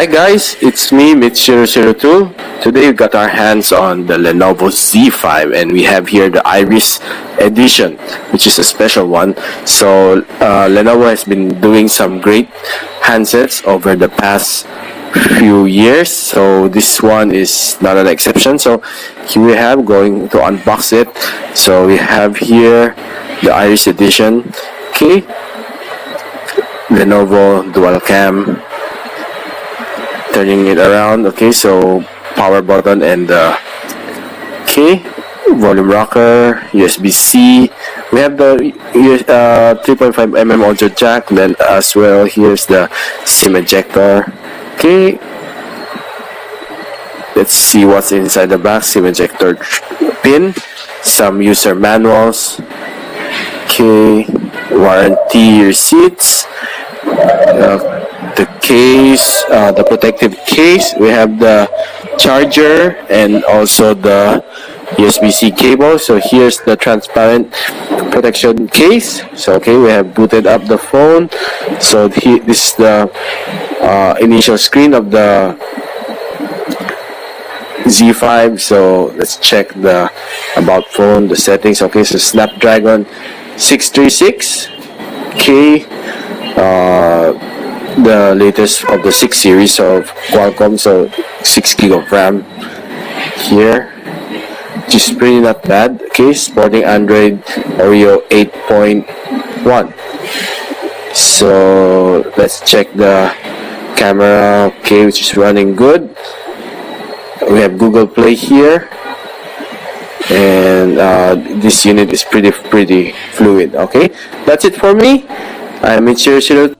Hi guys, it's me Mitch002. Today we got our hands on the Lenovo Z5 and we have here the Iris edition, which is a special one. So Lenovo has been doing some great handsets over the past few years, so this one is not an exception. So here we have, going to unbox it. So we have here the Iris edition. Okay, Lenovo dual cam, turning it around. Okay, so power button and volume rocker, USB-C. We have the 3.5mm audio jack, then as well here's the SIM ejector. Okay, let's see what's inside the box. SIM ejector pin, some user manuals, okay, warranty receipts, the case, the protective case. We have the charger and also the USB-C cable. So here's the transparent protection case. So okay, we have booted up the phone. So this is the initial screen of the Z5. So let's check the about phone, the settings. Okay, so Snapdragon 636. Okay, the latest of the 6 series of Qualcomm, so 6 gig of RAM here, which is pretty not bad. Okay, supporting Android Oreo 8.1. So let's check the camera. Okay, which is running good. We have Google Play here, and this unit is pretty fluid. Okay, that's it for me. I'm Mitch002.